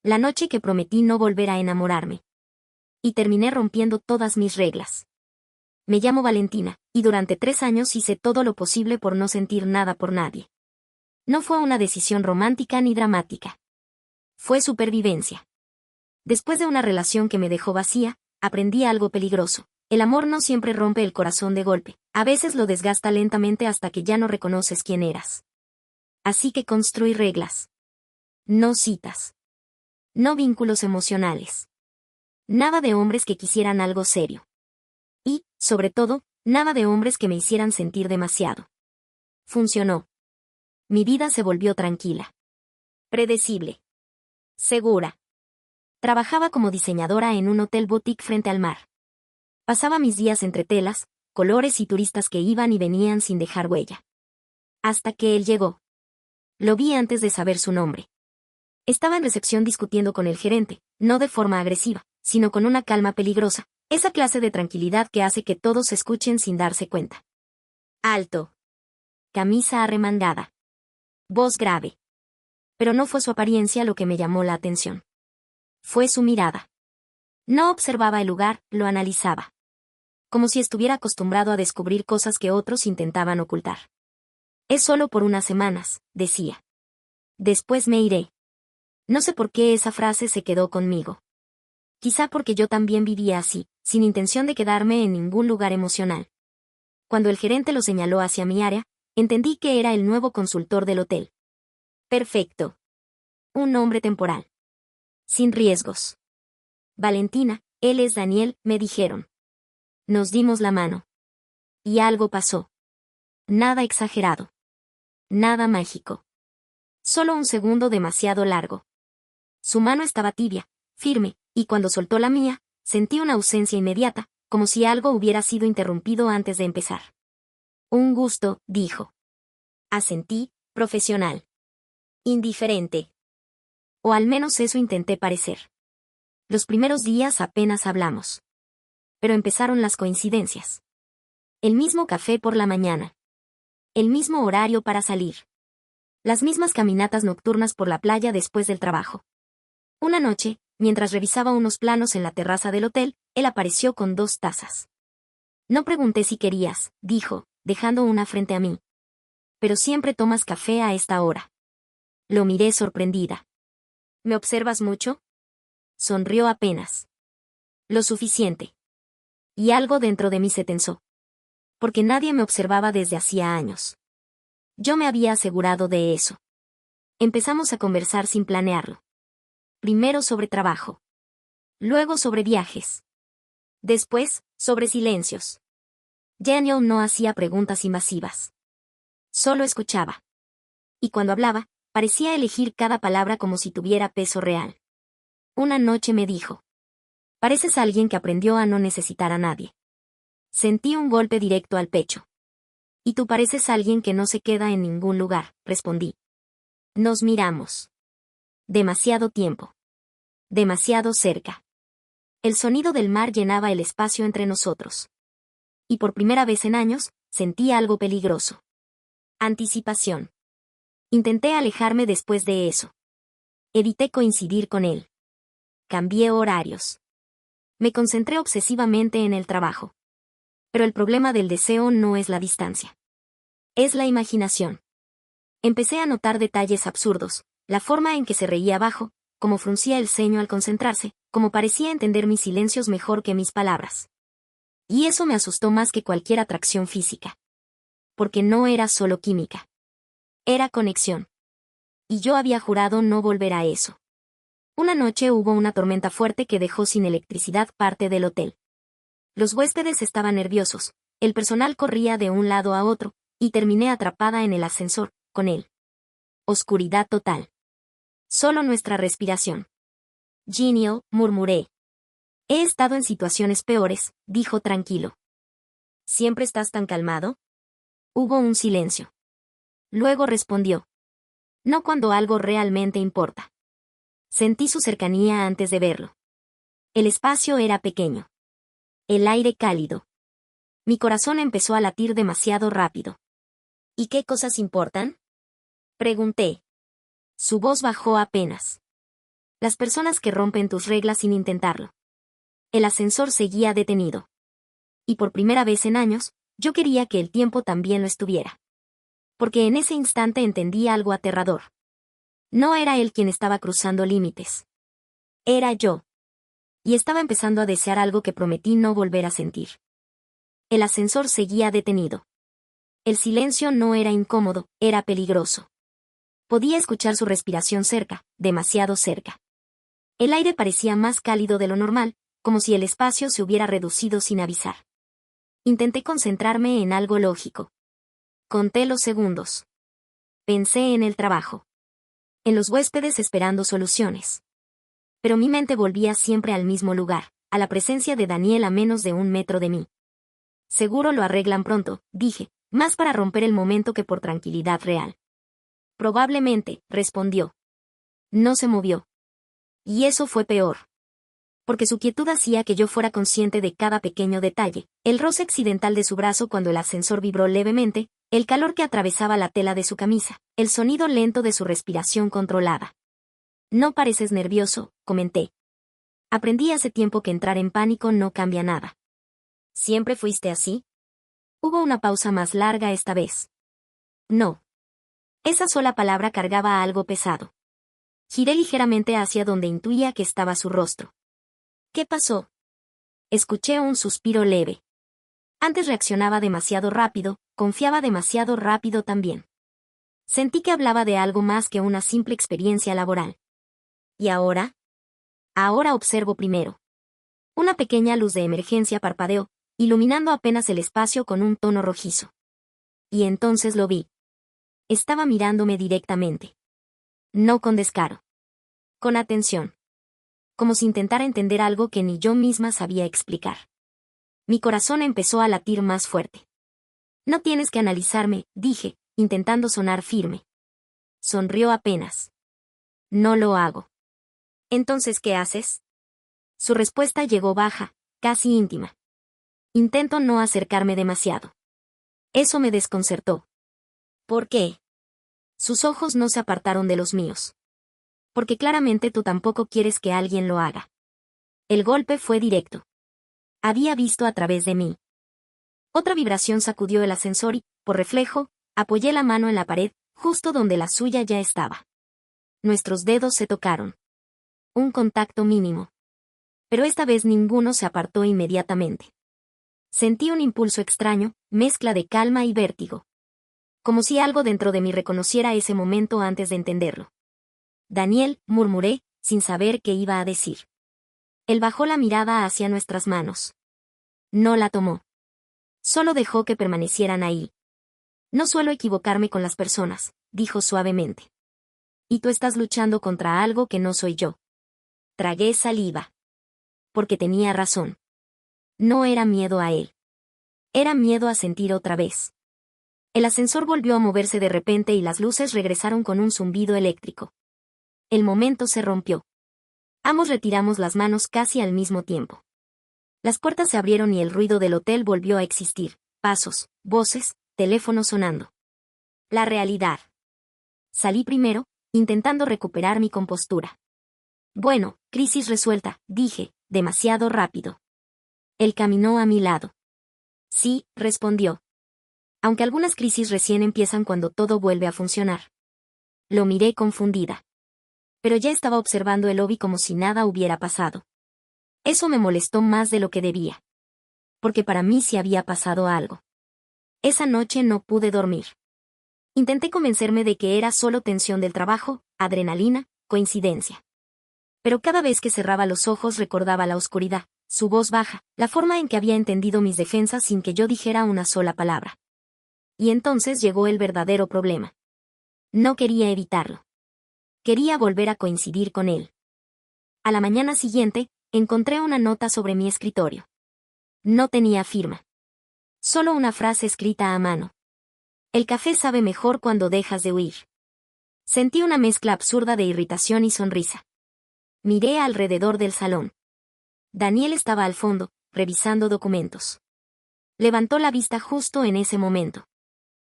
La noche que prometí no volver a enamorarme. Y terminé rompiendo todas mis reglas. Me llamo Valentina, y durante 3 años hice todo lo posible por no sentir nada por nadie. No fue una decisión romántica ni dramática. Fue supervivencia. Después de una relación que me dejó vacía, aprendí algo peligroso. El amor no siempre rompe el corazón de golpe, a veces lo desgasta lentamente hasta que ya no reconoces quién eras. Así que construí reglas. No citas. No vínculos emocionales. Nada de hombres que quisieran algo serio. Y, sobre todo, nada de hombres que me hicieran sentir demasiado. Funcionó. Mi vida se volvió tranquila. Predecible. Segura. Trabajaba como diseñadora en un hotel boutique frente al mar. Pasaba mis días entre telas, colores y turistas que iban y venían sin dejar huella. Hasta que él llegó. Lo vi antes de saber su nombre. Estaba en recepción discutiendo con el gerente, no de forma agresiva, sino con una calma peligrosa, esa clase de tranquilidad que hace que todos escuchen sin darse cuenta. Alto. Camisa arremangada. Voz grave. Pero no fue su apariencia lo que me llamó la atención. Fue su mirada. No observaba el lugar, lo analizaba. Como si estuviera acostumbrado a descubrir cosas que otros intentaban ocultar. Es solo por unas semanas, decía. Después me iré. No sé por qué esa frase se quedó conmigo. Quizá porque yo también vivía así, sin intención de quedarme en ningún lugar emocional. Cuando el gerente lo señaló hacia mi área, entendí que era el nuevo consultor del hotel. Perfecto. Un hombre temporal. Sin riesgos. Valentina, él es Daniel, me dijeron. Nos dimos la mano. Y algo pasó. Nada exagerado. Nada mágico. Solo un segundo demasiado largo. Su mano estaba tibia, firme, y cuando soltó la mía, sentí una ausencia inmediata, como si algo hubiera sido interrumpido antes de empezar. Un gusto, dijo. Asentí, profesional. Indiferente. O al menos eso intenté parecer. Los primeros días apenas hablamos. Pero empezaron las coincidencias. El mismo café por la mañana. El mismo horario para salir. Las mismas caminatas nocturnas por la playa después del trabajo. Una noche, mientras revisaba unos planos en la terraza del hotel, él apareció con 2 tazas. No pregunté si querías, dijo, dejando una frente a mí. Pero siempre tomas café a esta hora. Lo miré sorprendida. ¿Me observas mucho? Sonrió apenas. Lo suficiente. Y algo dentro de mí se tensó. Porque nadie me observaba desde hacía años. Yo me había asegurado de eso. Empezamos a conversar sin planearlo. Primero sobre trabajo. Luego sobre viajes. Después, sobre silencios. Daniel no hacía preguntas invasivas. Solo escuchaba. Y cuando hablaba, parecía elegir cada palabra como si tuviera peso real. Una noche me dijo. Pareces alguien que aprendió a no necesitar a nadie. Sentí un golpe directo al pecho. Y tú pareces alguien que no se queda en ningún lugar, respondí. Nos miramos. Demasiado tiempo. Demasiado cerca. El sonido del mar llenaba el espacio entre nosotros. Y por primera vez en años, sentí algo peligroso. Anticipación. Intenté alejarme después de eso. Evité coincidir con él. Cambié horarios. Me concentré obsesivamente en el trabajo. Pero el problema del deseo no es la distancia. Es la imaginación. Empecé a notar detalles absurdos, la forma en que se reía bajo, cómo fruncía el ceño al concentrarse, cómo parecía entender mis silencios mejor que mis palabras. Y eso me asustó más que cualquier atracción física. Porque no era solo química. Era conexión. Y yo había jurado no volver a eso. Una noche hubo una tormenta fuerte que dejó sin electricidad parte del hotel. Los huéspedes estaban nerviosos, el personal corría de un lado a otro, y terminé atrapada en el ascensor, con él. Oscuridad total. Solo nuestra respiración. Genial, murmuré. He estado en situaciones peores, dijo tranquilo. ¿Siempre estás tan calmado? Hubo un silencio. Luego respondió. No cuando algo realmente importa. Sentí su cercanía antes de verlo. El espacio era pequeño. El aire cálido. Mi corazón empezó a latir demasiado rápido. ¿Y qué cosas importan? Pregunté. Su voz bajó apenas. Las personas que rompen tus reglas sin intentarlo. El ascensor seguía detenido. Y por primera vez en años, yo quería que el tiempo también lo estuviera. Porque en ese instante entendí algo aterrador. No era él quien estaba cruzando límites. Era yo. Y estaba empezando a desear algo que prometí no volver a sentir. El ascensor seguía detenido. El silencio no era incómodo, era peligroso. Podía escuchar su respiración cerca, demasiado cerca. El aire parecía más cálido de lo normal, como si el espacio se hubiera reducido sin avisar. Intenté concentrarme en algo lógico. Conté los segundos. Pensé en el trabajo. En los huéspedes esperando soluciones. Pero mi mente volvía siempre al mismo lugar, a la presencia de Daniel a menos de 1 metro de mí. Seguro lo arreglan pronto, dije, más para romper el momento que por tranquilidad real. Probablemente, respondió. No se movió. Y eso fue peor. Porque su quietud hacía que yo fuera consciente de cada pequeño detalle, el roce accidental de su brazo cuando el ascensor vibró levemente, el calor que atravesaba la tela de su camisa, el sonido lento de su respiración controlada. No pareces nervioso, comenté. Aprendí hace tiempo que entrar en pánico no cambia nada. ¿Siempre fuiste así? Hubo una pausa más larga esta vez. No. Esa sola palabra cargaba algo pesado. Giré ligeramente hacia donde intuía que estaba su rostro. ¿Qué pasó? Escuché un suspiro leve. Antes reaccionaba demasiado rápido, confiaba demasiado rápido también. Sentí que hablaba de algo más que una simple experiencia laboral. ¿Y ahora? Ahora observo primero. Una pequeña luz de emergencia parpadeó, iluminando apenas el espacio con un tono rojizo. Y entonces lo vi. Estaba mirándome directamente. No con descaro. Con atención. Como si intentara entender algo que ni yo misma sabía explicar. Mi corazón empezó a latir más fuerte. No tienes que analizarme, dije, intentando sonar firme. Sonrió apenas. No lo hago. ¿Entonces qué haces? Su respuesta llegó baja, casi íntima. Intento no acercarme demasiado. Eso me desconcertó. ¿Por qué? Sus ojos no se apartaron de los míos. Porque claramente tú tampoco quieres que alguien lo haga. El golpe fue directo. Había visto a través de mí. Otra vibración sacudió el ascensor y, por reflejo, apoyé la mano en la pared, justo donde la suya ya estaba. Nuestros dedos se tocaron. Un contacto mínimo. Pero esta vez ninguno se apartó inmediatamente. Sentí un impulso extraño, mezcla de calma y vértigo. Como si algo dentro de mí reconociera ese momento antes de entenderlo. Daniel, murmuré, sin saber qué iba a decir. Él bajó la mirada hacia nuestras manos. No la tomó. Solo dejó que permanecieran ahí. No suelo equivocarme con las personas, dijo suavemente. Y tú estás luchando contra algo que no soy yo. Tragué saliva. Porque tenía razón. No era miedo a él. Era miedo a sentir otra vez. El ascensor volvió a moverse de repente y las luces regresaron con un zumbido eléctrico. El momento se rompió. Ambos retiramos las manos casi al mismo tiempo. Las puertas se abrieron y el ruido del hotel volvió a existir. Pasos, voces, teléfono sonando. La realidad. Salí primero, intentando recuperar mi compostura. Bueno, crisis resuelta, dije, demasiado rápido. Él caminó a mi lado. Sí, respondió. Aunque algunas crisis recién empiezan cuando todo vuelve a funcionar. Lo miré confundida. Pero ya estaba observando el lobby como si nada hubiera pasado. Eso me molestó más de lo que debía. Porque para mí sí había pasado algo. Esa noche no pude dormir. Intenté convencerme de que era solo tensión del trabajo, adrenalina, coincidencia. Pero cada vez que cerraba los ojos recordaba la oscuridad, su voz baja, la forma en que había entendido mis defensas sin que yo dijera una sola palabra. Y entonces llegó el verdadero problema. No quería evitarlo. Quería volver a coincidir con él. A la mañana siguiente, encontré una nota sobre mi escritorio. No tenía firma. Solo una frase escrita a mano. El café sabe mejor cuando dejas de huir. Sentí una mezcla absurda de irritación y sonrisa. Miré alrededor del salón. Daniel estaba al fondo, revisando documentos. Levantó la vista justo en ese momento.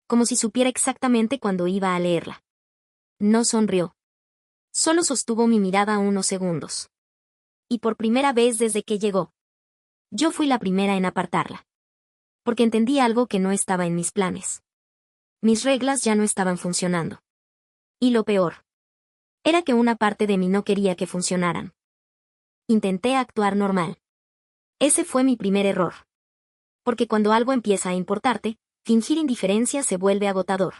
Como si supiera exactamente cuándo iba a leerla. No sonrió. Solo sostuvo mi mirada unos segundos. Y por primera vez desde que llegó, yo fui la primera en apartarla. Porque entendí algo que no estaba en mis planes. Mis reglas ya no estaban funcionando. Y lo peor era que una parte de mí no quería que funcionaran. Intenté actuar normal. Ese fue mi primer error. Porque cuando algo empieza a importarte, fingir indiferencia se vuelve agotador.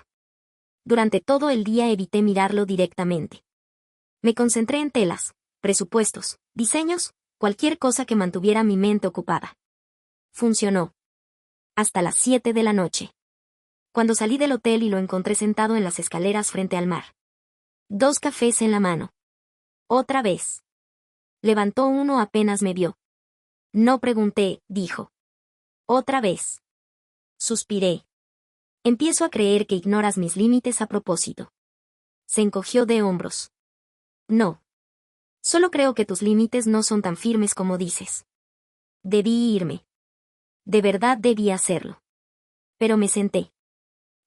Durante todo el día evité mirarlo directamente. Me concentré en telas, presupuestos, diseños, cualquier cosa que mantuviera mi mente ocupada. Funcionó. Hasta las 7 de la noche. Cuando salí del hotel y lo encontré sentado en las escaleras frente al mar. 2 cafés en la mano. Otra vez. Levantó uno apenas me vio. No pregunté, dijo. Otra vez. Suspiré. Empiezo a creer que ignoras mis límites a propósito. Se encogió de hombros. No. Solo creo que tus límites no son tan firmes como dices. Debí irme. De verdad debí hacerlo. Pero me senté.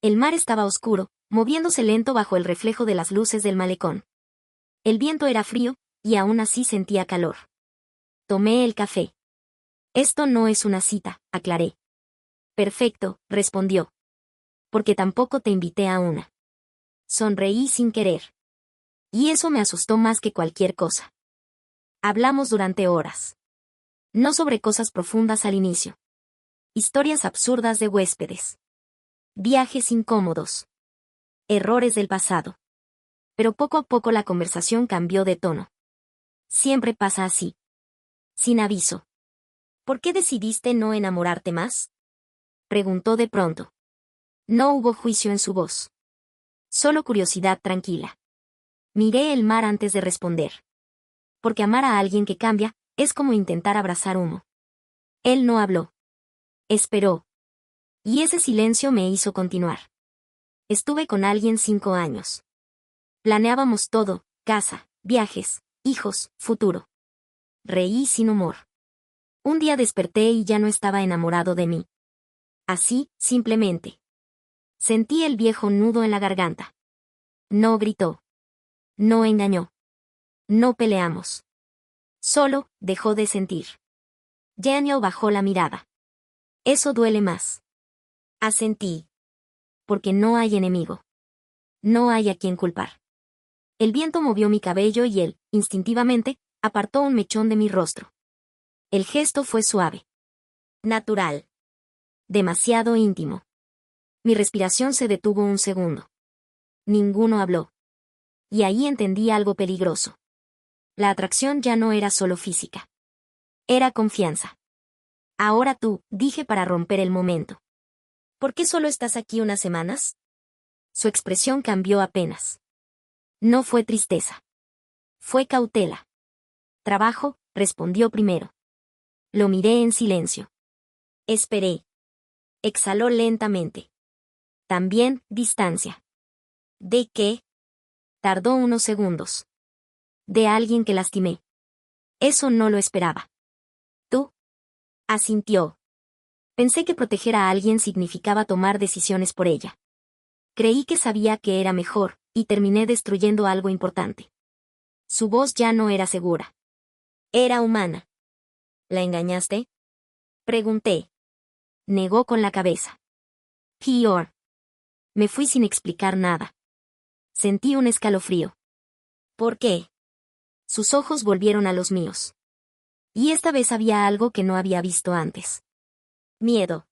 El mar estaba oscuro, moviéndose lento bajo el reflejo de las luces del malecón. El viento era frío, y aún así sentía calor. Tomé el café. Esto no es una cita, aclaré. Perfecto, respondió. Porque tampoco te invité a una. Sonreí sin querer. Y eso me asustó más que cualquier cosa. Hablamos durante horas. No sobre cosas profundas al inicio. Historias absurdas de huéspedes. Viajes incómodos. Errores del pasado. Pero poco a poco la conversación cambió de tono. Siempre pasa así. Sin aviso. ¿Por qué decidiste no enamorarte más? Preguntó de pronto. No hubo juicio en su voz. Solo curiosidad tranquila. Miré el mar antes de responder. Porque amar a alguien que cambia, es como intentar abrazar humo. Él no habló. Esperó. Y ese silencio me hizo continuar. Estuve con alguien 5 años. Planeábamos todo, casa, viajes, hijos, futuro. Reí sin humor. Un día desperté y ya no estaba enamorado de mí. Así, simplemente. Sentí el viejo nudo en la garganta. No gritó. No engañó. No peleamos. Solo, dejó de sentir. Daniel bajó la mirada. Eso duele más. Asentí. Porque no hay enemigo. No hay a quien culpar. El viento movió mi cabello y él, instintivamente, apartó un mechón de mi rostro. El gesto fue suave. Natural. Demasiado íntimo. Mi respiración se detuvo un segundo. Ninguno habló. Y ahí entendí algo peligroso. La atracción ya no era solo física. Era confianza. Ahora tú, dije para romper el momento. ¿Por qué solo estás aquí unas semanas? Su expresión cambió apenas. No fue tristeza. Fue cautela. Trabajo, respondió primero. Lo miré en silencio. Esperé. Exhaló lentamente. También, distancia. ¿De qué? Tardó unos segundos. De alguien que lastimé. Eso no lo esperaba. ¿Tú? Asintió. Pensé que proteger a alguien significaba tomar decisiones por ella. Creí que sabía que era mejor, y terminé destruyendo algo importante. Su voz ya no era segura. Era humana. ¿La engañaste? Pregunté. Negó con la cabeza. Peor. Me fui sin explicar nada. Sentí un escalofrío. ¿Por qué? Sus ojos volvieron a los míos. Y esta vez había algo que no había visto antes. Miedo.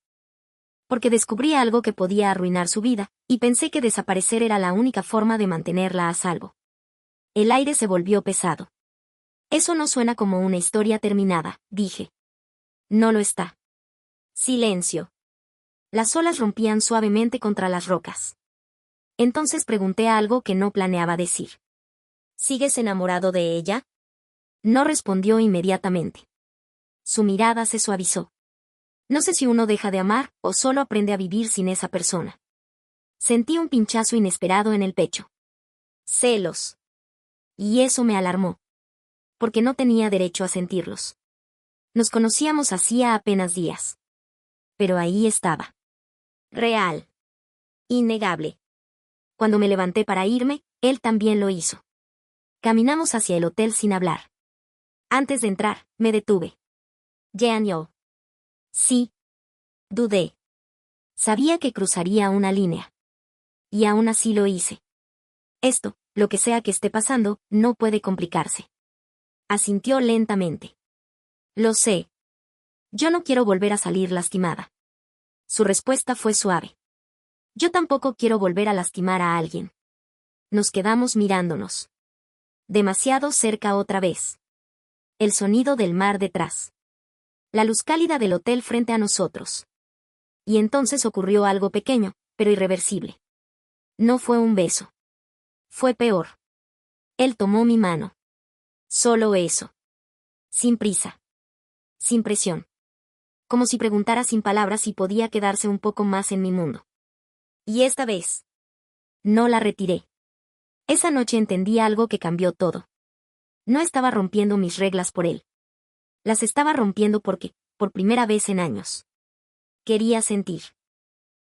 Porque descubrí algo que podía arruinar su vida, y pensé que desaparecer era la única forma de mantenerla a salvo. El aire se volvió pesado. Eso no suena como una historia terminada, dije. No lo está. Silencio. Las olas rompían suavemente contra las rocas. Entonces pregunté algo que no planeaba decir. ¿Sigues enamorado de ella? No respondió inmediatamente. Su mirada se suavizó. No sé si uno deja de amar o solo aprende a vivir sin esa persona. Sentí un pinchazo inesperado en el pecho. Celos. Y eso me alarmó. Porque no tenía derecho a sentirlos. Nos conocíamos hacía apenas días. Pero ahí estaba. Real. Innegable. Cuando me levanté para irme, él también lo hizo. Caminamos hacia el hotel sin hablar. Antes de entrar, me detuve. Jean-Yo. Sí. Dudé. Sabía que cruzaría una línea. Y aún así lo hice. Esto, lo que sea que esté pasando, no puede complicarse. Asintió lentamente. Lo sé. Yo no quiero volver a salir lastimada. Su respuesta fue suave. Yo tampoco quiero volver a lastimar a alguien. Nos quedamos mirándonos. Demasiado cerca otra vez. El sonido del mar detrás. La luz cálida del hotel frente a nosotros. Y entonces ocurrió algo pequeño, pero irreversible. No fue un beso. Fue peor. Él tomó mi mano. Solo eso. Sin prisa. Sin presión. Como si preguntara sin palabras si podía quedarse un poco más en mi mundo. Y esta vez. No la retiré. Esa noche entendí algo que cambió todo. No estaba rompiendo mis reglas por él. Las estaba rompiendo porque, por primera vez en años, quería sentir.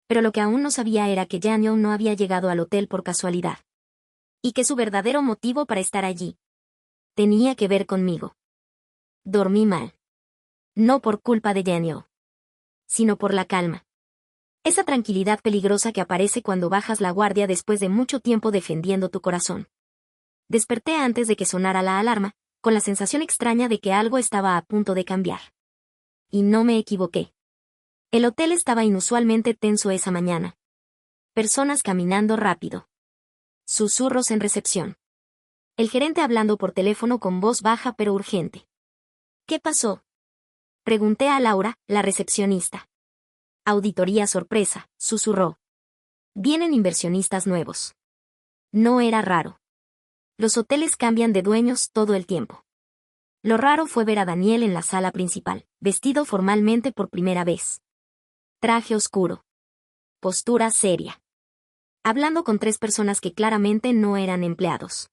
Pero lo que aún no sabía era que Jean-Yo no había llegado al hotel por casualidad. Y que su verdadero motivo para estar allí tenía que ver conmigo. Dormí mal. No por culpa de Jean-Yo, sino por la calma. Esa tranquilidad peligrosa que aparece cuando bajas la guardia después de mucho tiempo defendiendo tu corazón. Desperté antes de que sonara la alarma, con la sensación extraña de que algo estaba a punto de cambiar. Y no me equivoqué. El hotel estaba inusualmente tenso esa mañana. Personas caminando rápido. Susurros en recepción. El gerente hablando por teléfono con voz baja pero urgente. ¿Qué pasó? Pregunté a Laura, la recepcionista. Auditoría sorpresa, susurró. Vienen inversionistas nuevos. No era raro. Los hoteles cambian de dueños todo el tiempo. Lo raro fue ver a Daniel en la sala principal, vestido formalmente por primera vez. Traje oscuro. Postura seria. Hablando con 3 personas que claramente no eran empleados.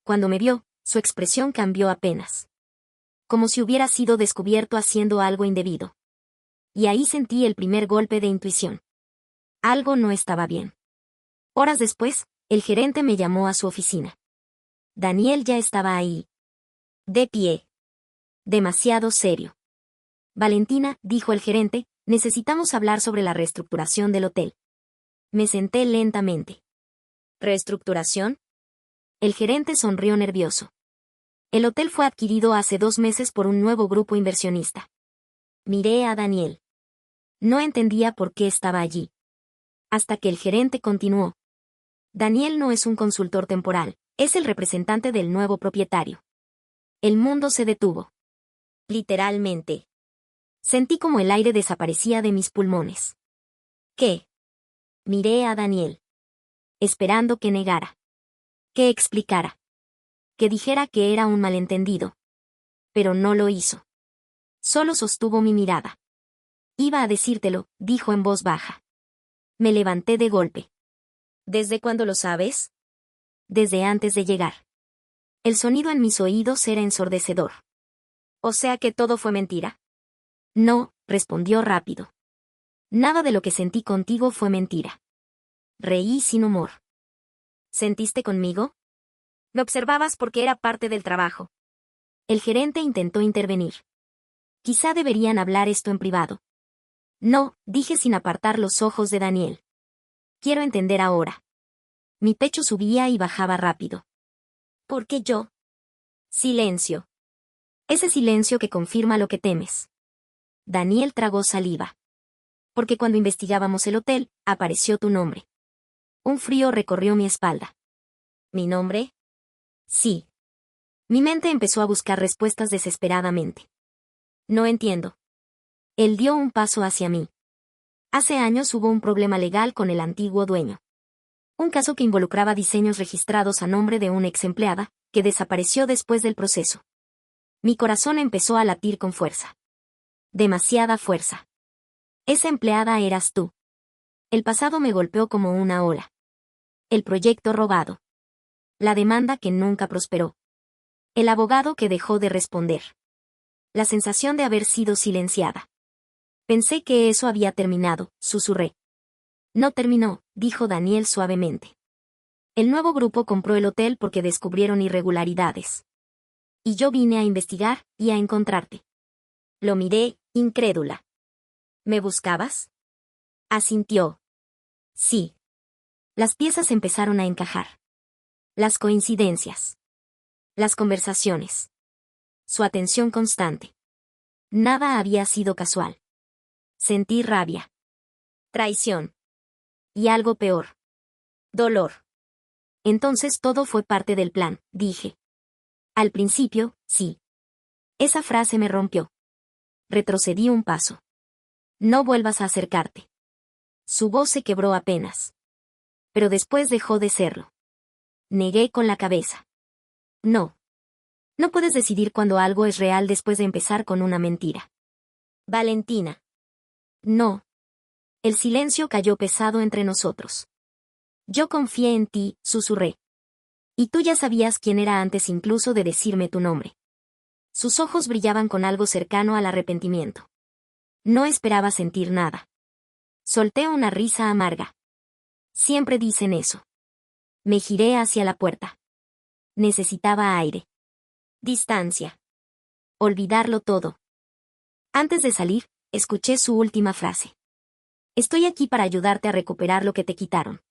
Cuando me vio, su expresión cambió apenas. Como si hubiera sido descubierto haciendo algo indebido. Y ahí sentí el primer golpe de intuición. Algo no estaba bien. Horas después, el gerente me llamó a su oficina. Daniel ya estaba ahí. De pie. Demasiado serio. Valentina, dijo el gerente, necesitamos hablar sobre la reestructuración del hotel. Me senté lentamente. ¿Reestructuración? El gerente sonrió nervioso. El hotel fue adquirido hace 2 meses por un nuevo grupo inversionista. Miré a Daniel. No entendía por qué estaba allí. Hasta que el gerente continuó. Daniel no es un consultor temporal, es el representante del nuevo propietario. El mundo se detuvo. Literalmente. Sentí como el aire desaparecía de mis pulmones. ¿Qué? Miré a Daniel. Esperando que negara. Que explicara. Que dijera que era un malentendido. Pero no lo hizo. Solo sostuvo mi mirada. Iba a decírtelo, dijo en voz baja. Me levanté de golpe. ¿Desde cuándo lo sabes? Desde antes de llegar. El sonido en mis oídos era ensordecedor. ¿O sea que todo fue mentira? No, respondió rápido. Nada de lo que sentí contigo fue mentira. Reí sin humor. ¿Sentiste conmigo? Me observabas porque era parte del trabajo. El gerente intentó intervenir. Quizá deberían hablar esto en privado. No, dije sin apartar los ojos de Daniel. Quiero entender ahora. Mi pecho subía y bajaba rápido. ¿Por qué yo? Silencio. Ese silencio que confirma lo que temes. Daniel tragó saliva. Porque cuando investigábamos el hotel, apareció tu nombre. Un frío recorrió mi espalda. ¿Mi nombre? Sí. Mi mente empezó a buscar respuestas desesperadamente. No entiendo. Él dio un paso hacia mí. Hace años hubo un problema legal con el antiguo dueño. Un caso que involucraba diseños registrados a nombre de una ex empleada, que desapareció después del proceso. Mi corazón empezó a latir con fuerza. Demasiada fuerza. Esa empleada eras tú. El pasado me golpeó como una ola. El proyecto robado. La demanda que nunca prosperó. El abogado que dejó de responder. La sensación de haber sido silenciada. Pensé que eso había terminado, susurré. No terminó, dijo Daniel suavemente. El nuevo grupo compró el hotel porque descubrieron irregularidades. Y yo vine a investigar y a encontrarte. Lo miré, incrédula. ¿Me buscabas? Asintió. Sí. Las piezas empezaron a encajar. Las coincidencias. Las conversaciones. Su atención constante. Nada había sido casual. Sentí rabia. Traición. Y algo peor. Dolor. Entonces todo fue parte del plan, dije. Al principio, sí. Esa frase me rompió. Retrocedí un paso. No vuelvas a acercarte. Su voz se quebró apenas. Pero después dejó de serlo. Negué con la cabeza. No. No puedes decidir cuando algo es real después de empezar con una mentira. Valentina. No. El silencio cayó pesado entre nosotros. Yo confié en ti, susurré. Y tú ya sabías quién era antes incluso de decirme tu nombre. Sus ojos brillaban con algo cercano al arrepentimiento. No esperaba sentir nada. Solté una risa amarga. Siempre dicen eso. Me giré hacia la puerta. Necesitaba aire. Distancia. Olvidarlo todo. Antes de salir, escuché su última frase. Estoy aquí para ayudarte a recuperar lo que te quitaron.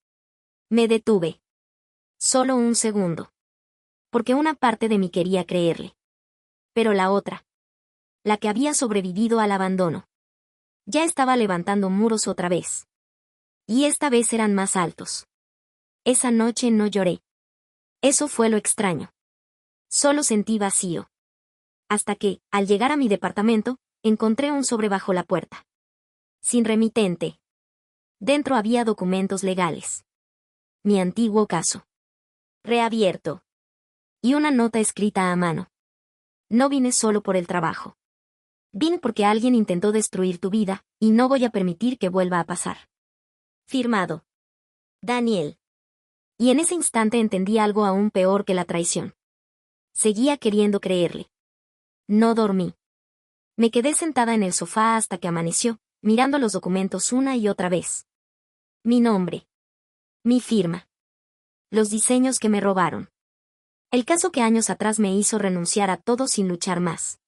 Me detuve. Solo un segundo. Porque una parte de mí quería creerle. Pero la otra. La que había sobrevivido al abandono. Ya estaba levantando muros otra vez. Y esta vez eran más altos. Esa noche no lloré. Eso fue lo extraño. Solo sentí vacío. Hasta que, al llegar a mi departamento, encontré un sobre bajo la puerta. Sin remitente. Dentro había documentos legales. Mi antiguo caso. Reabierto. Y una nota escrita a mano. No vine solo por el trabajo. Vine porque alguien intentó destruir tu vida, y no voy a permitir que vuelva a pasar. Firmado. Daniel. Y en ese instante entendí algo aún peor que la traición. Seguía queriendo creerle. No dormí. Me quedé sentada en el sofá hasta que amaneció, mirando los documentos una y otra vez. Mi nombre. Mi firma. Los diseños que me robaron. El caso que años atrás me hizo renunciar a todo sin luchar más.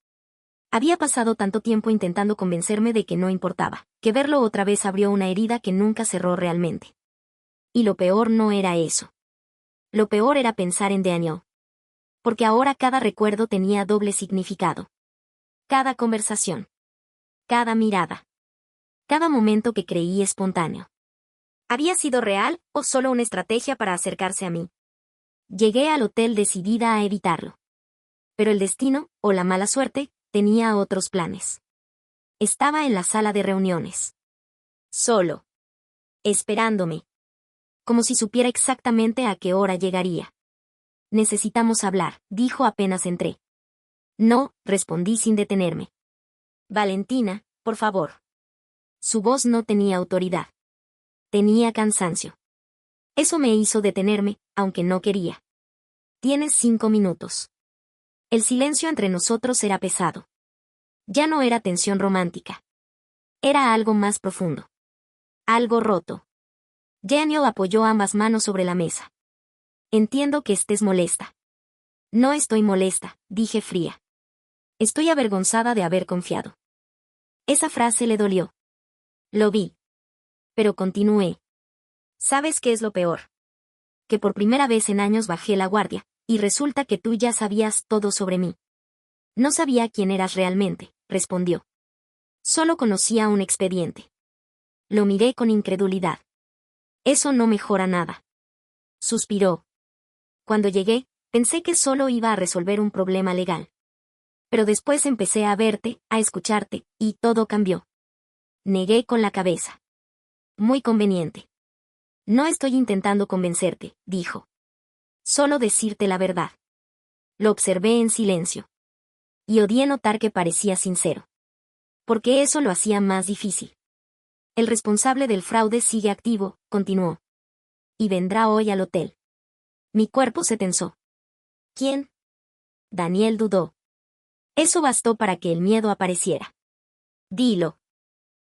Había pasado tanto tiempo intentando convencerme de que no importaba, que verlo otra vez abrió una herida que nunca cerró realmente. Y lo peor no era eso. Lo peor era pensar en Daniel. Porque ahora cada recuerdo tenía doble significado. Cada conversación. Cada mirada. Cada momento que creí espontáneo. ¿Había sido real o solo una estrategia para acercarse a mí? Llegué al hotel decidida a evitarlo. Pero el destino, o la mala suerte, tenía otros planes. Estaba en la sala de reuniones. Solo. Esperándome. Como si supiera exactamente a qué hora llegaría. Necesitamos hablar, dijo apenas entré. No, respondí sin detenerme. Valentina, por favor. Su voz no tenía autoridad. Tenía cansancio. Eso me hizo detenerme, aunque no quería. Tienes 5 minutos. El silencio entre nosotros era pesado. Ya no era tensión romántica. Era algo más profundo. Algo roto. Daniel apoyó ambas manos sobre la mesa. Entiendo que estés molesta. No estoy molesta, dije fría. Estoy avergonzada de haber confiado. Esa frase le dolió. Lo vi. Pero continué. ¿Sabes qué es lo peor? Que por primera vez en años bajé la guardia, y resulta que tú ya sabías todo sobre mí. No sabía quién eras realmente, respondió. Solo conocía un expediente. Lo miré con incredulidad. Eso no mejora nada. Suspiró. Cuando llegué, pensé que solo iba a resolver un problema legal. Pero después empecé a verte, a escucharte, y todo cambió. Negué con la cabeza. Muy conveniente. No estoy intentando convencerte, dijo. Solo decirte la verdad. Lo observé en silencio. Y odié notar que parecía sincero. Porque eso lo hacía más difícil. El responsable del fraude sigue activo, continuó. Y vendrá hoy al hotel. Mi cuerpo se tensó. ¿Quién? Daniel dudó. Eso bastó para que el miedo apareciera. Dilo.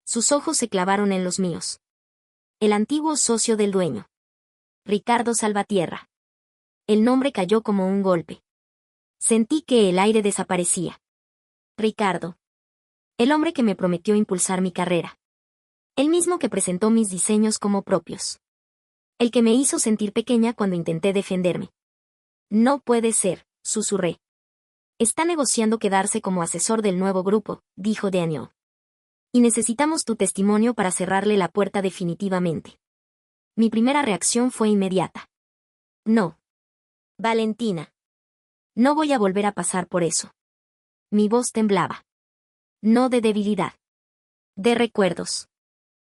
Sus ojos se clavaron en los míos. El antiguo socio del dueño. Ricardo Salvatierra. El nombre cayó como un golpe. Sentí que el aire desaparecía. Ricardo. El hombre que me prometió impulsar mi carrera. El mismo que presentó mis diseños como propios. El que me hizo sentir pequeña cuando intenté defenderme. No puede ser, susurré. Está negociando quedarse como asesor del nuevo grupo, dijo Daniel. Y necesitamos tu testimonio para cerrarle la puerta definitivamente. Mi primera reacción fue inmediata. No. Valentina. No voy a volver a pasar por eso. Mi voz temblaba. No de debilidad. De recuerdos.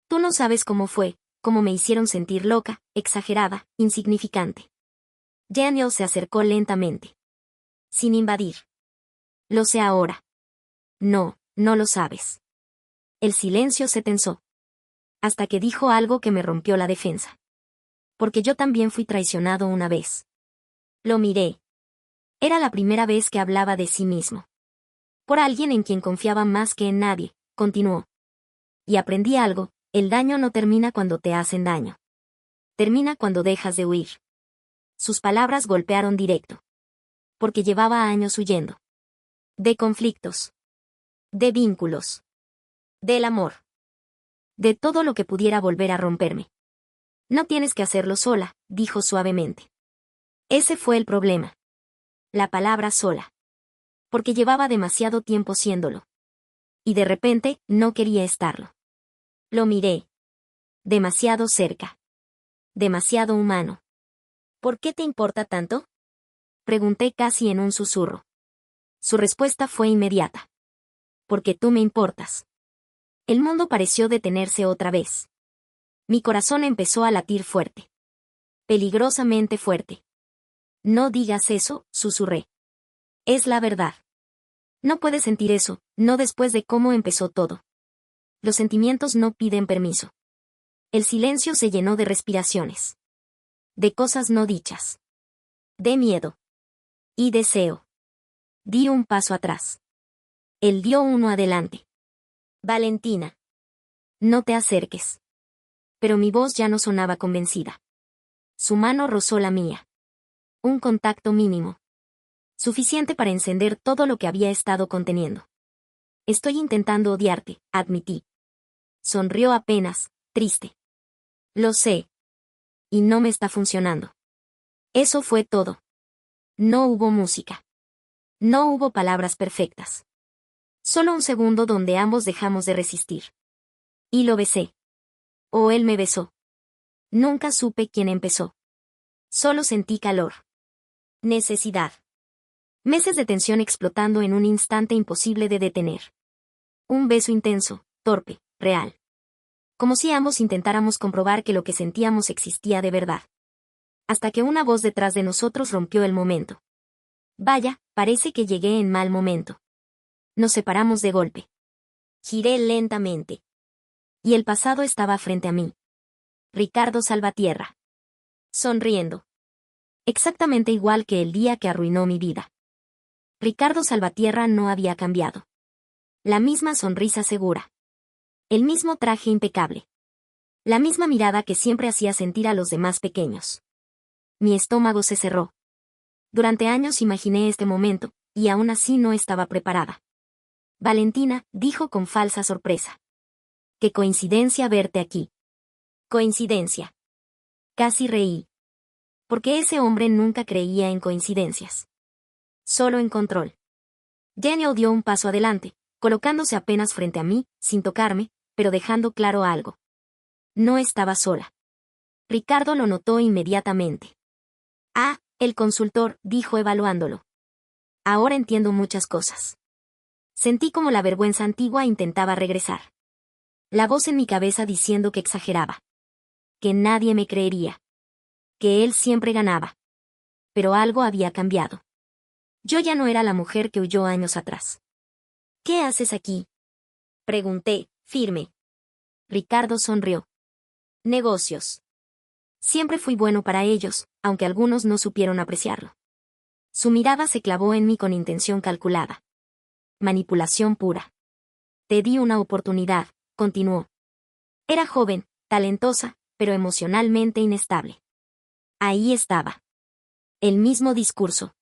Tú no sabes cómo fue, cómo me hicieron sentir loca, exagerada, insignificante. Daniel se acercó lentamente. Sin invadir. Lo sé ahora. No, no lo sabes. El silencio se tensó. Hasta que dijo algo que me rompió la defensa. Porque yo también fui traicionado una vez. Lo miré. Era la primera vez que hablaba de sí mismo. Por alguien en quien confiaba más que en nadie, continuó. Y aprendí algo, el daño no termina cuando te hacen daño. Termina cuando dejas de huir. Sus palabras golpearon directo. Porque llevaba años huyendo. De conflictos. De vínculos. Del amor. De todo lo que pudiera volver a romperme. No tienes que hacerlo sola, dijo suavemente. Ese fue el problema. La palabra sola. Porque llevaba demasiado tiempo siéndolo. Y de repente, no quería estarlo. Lo miré. Demasiado cerca. Demasiado humano. ¿Por qué te importa tanto? Pregunté casi en un susurro. Su respuesta fue inmediata. Porque tú me importas. El mundo pareció detenerse otra vez. Mi corazón empezó a latir fuerte. Peligrosamente fuerte. No digas eso, susurré. Es la verdad. No puedes sentir eso, no después de cómo empezó todo. Los sentimientos no piden permiso. El silencio se llenó de respiraciones. De cosas no dichas. De miedo. Y deseo. Di un paso atrás. Él dio uno adelante. Valentina. No te acerques. Pero mi voz ya no sonaba convencida. Su mano rozó la mía. Un contacto mínimo. Suficiente para encender todo lo que había estado conteniendo. Estoy intentando odiarte, admití. Sonrió apenas, triste. Lo sé. Y no me está funcionando. Eso fue todo. No hubo música. No hubo palabras perfectas. Solo un segundo donde ambos dejamos de resistir. Y lo besé. O él me besó. Nunca supe quién empezó. Solo sentí calor. Necesidad. Meses de tensión explotando en un instante imposible de detener. Un beso intenso, torpe, real. Como si ambos intentáramos comprobar que lo que sentíamos existía de verdad. Hasta que una voz detrás de nosotros rompió el momento. Vaya, parece que llegué en mal momento. Nos separamos de golpe. Giré lentamente. Y el pasado estaba frente a mí. Ricardo Salvatierra. Sonriendo. Exactamente igual que el día que arruinó mi vida. Ricardo Salvatierra no había cambiado. La misma sonrisa segura. El mismo traje impecable. La misma mirada que siempre hacía sentir a los demás pequeños. Mi estómago se cerró. Durante años imaginé este momento, y aún así no estaba preparada. Valentina, dijo con falsa sorpresa. Qué coincidencia verte aquí. Coincidencia. Casi reí. Porque ese hombre nunca creía en coincidencias. Solo en control. Daniel dio un paso adelante, colocándose apenas frente a mí, sin tocarme, pero dejando claro algo. No estaba sola. Ricardo lo notó inmediatamente. Ah, el consultor, dijo evaluándolo. Ahora entiendo muchas cosas. Sentí como la vergüenza antigua intentaba regresar. La voz en mi cabeza diciendo que exageraba. Que nadie me creería. Que él siempre ganaba. Pero algo había cambiado. Yo ya no era la mujer que huyó años atrás. ¿Qué haces aquí? Pregunté, firme. Ricardo sonrió. Negocios. Siempre fui bueno para ellos, aunque algunos no supieron apreciarlo. Su mirada se clavó en mí con intención calculada. Manipulación pura. Te di una oportunidad, continuó. Era joven, talentosa, pero emocionalmente inestable. Ahí estaba. El mismo discurso.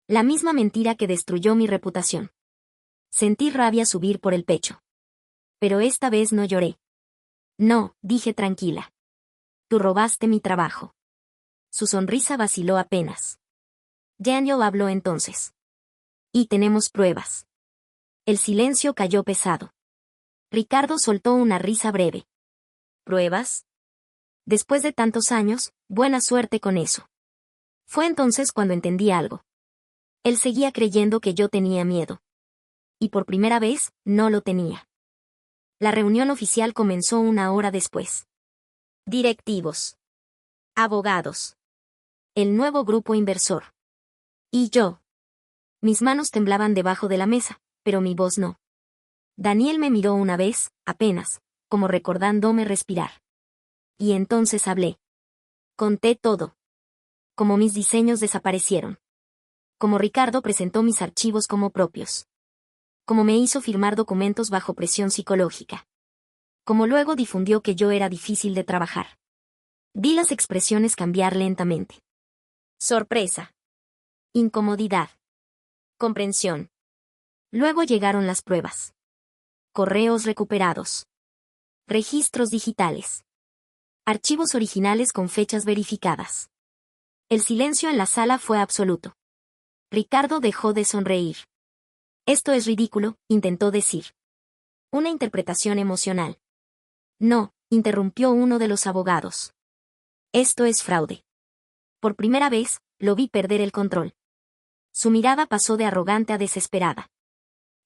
La misma mentira que destruyó mi reputación. Sentí rabia subir por el pecho. Pero esta vez no lloré. No, dije tranquila. Tú robaste mi trabajo. Su sonrisa vaciló apenas. Daniel habló entonces. Y tenemos pruebas. El silencio cayó pesado. Ricardo soltó una risa breve. ¿Pruebas? Después de tantos años, buena suerte con eso. Fue entonces cuando entendí algo. Él seguía creyendo que yo tenía miedo. Y por primera vez, no lo tenía. La reunión oficial comenzó 1 hora después. Directivos. Abogados. El nuevo grupo inversor. Y yo. Mis manos temblaban debajo de la mesa, pero mi voz no. Daniel me miró una vez, apenas, como recordándome respirar. Y entonces hablé. Conté todo. Como mis diseños desaparecieron. Como Ricardo presentó mis archivos como propios. Como me hizo firmar documentos bajo presión psicológica. Como luego difundió que yo era difícil de trabajar. Vi las expresiones cambiar lentamente. Sorpresa. Incomodidad. Comprensión. Luego llegaron las pruebas. Correos recuperados. Registros digitales. Archivos originales con fechas verificadas. El silencio en la sala fue absoluto. Ricardo dejó de sonreír. Esto es ridículo, intentó decir. Una interpretación emocional. No, interrumpió uno de los abogados. Esto es fraude. Por primera vez, lo vi perder el control. Su mirada pasó de arrogante a desesperada.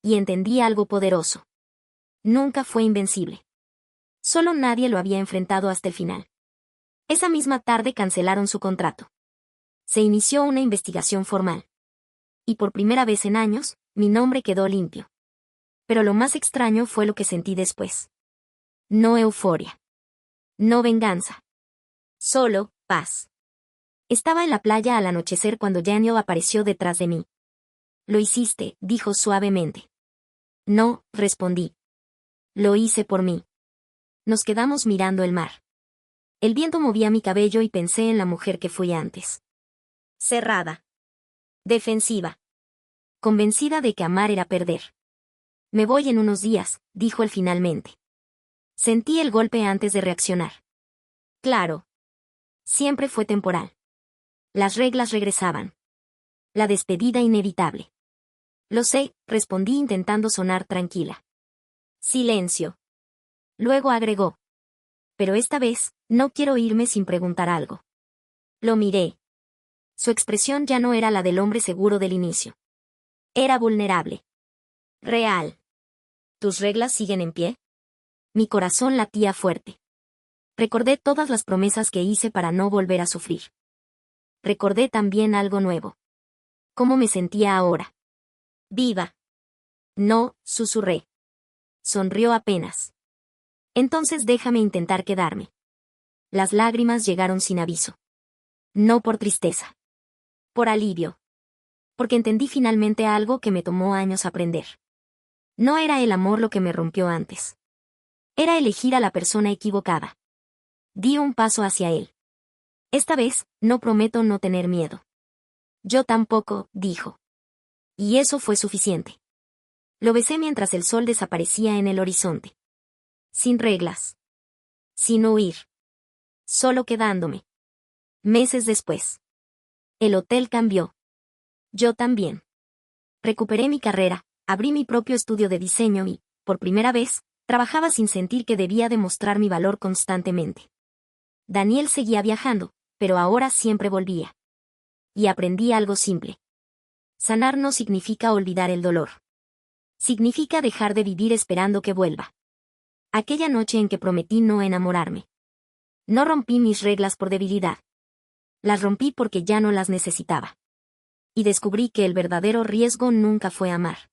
Y entendí algo poderoso. Nunca fue invencible. Solo nadie lo había enfrentado hasta el final. Esa misma tarde cancelaron su contrato. Se inició una investigación formal. Y por primera vez en años, mi nombre quedó limpio. Pero lo más extraño fue lo que sentí después. No euforia. No venganza. Solo, paz. Estaba en la playa al anochecer cuando Daniel apareció detrás de mí. Lo hiciste, dijo suavemente. No, respondí. Lo hice por mí. Nos quedamos mirando el mar. El viento movía mi cabello y pensé en la mujer que fui antes. Cerrada. Defensiva. Convencida de que amar era perder. Me voy en unos días, dijo él finalmente. Sentí el golpe antes de reaccionar. Claro. Siempre fue temporal. Las reglas regresaban. La despedida inevitable. Lo sé, respondí intentando sonar tranquila. Silencio. Luego agregó. Pero esta vez, no quiero irme sin preguntar algo. Lo miré. Su expresión ya no era la del hombre seguro del inicio. Era vulnerable. Real. ¿Tus reglas siguen en pie? Mi corazón latía fuerte. Recordé todas las promesas que hice para no volver a sufrir. Recordé también algo nuevo. ¿Cómo me sentía ahora? Viva. No, susurré. Sonrió apenas. Entonces déjame intentar quedarme. Las lágrimas llegaron sin aviso. No por tristeza. Por alivio. Porque entendí finalmente algo que me tomó años aprender. No era el amor lo que me rompió antes. Era elegir a la persona equivocada. Di un paso hacia él. Esta vez, no prometo no tener miedo. Yo tampoco, dijo. Y eso fue suficiente. Lo besé mientras el sol desaparecía en el horizonte. Sin reglas. Sin huir. Solo quedándome. Meses después. El hotel cambió. Yo también. Recuperé mi carrera, abrí mi propio estudio de diseño y, por primera vez, trabajaba sin sentir que debía demostrar mi valor constantemente. Daniel seguía viajando, pero ahora siempre volvía. Y aprendí algo simple. Sanar no significa olvidar el dolor. Significa dejar de vivir esperando que vuelva. Aquella noche en que prometí no enamorarme. No rompí mis reglas por debilidad. Las rompí porque ya no las necesitaba. Y descubrí que el verdadero riesgo nunca fue amar.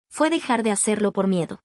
Fue dejar de hacerlo por miedo.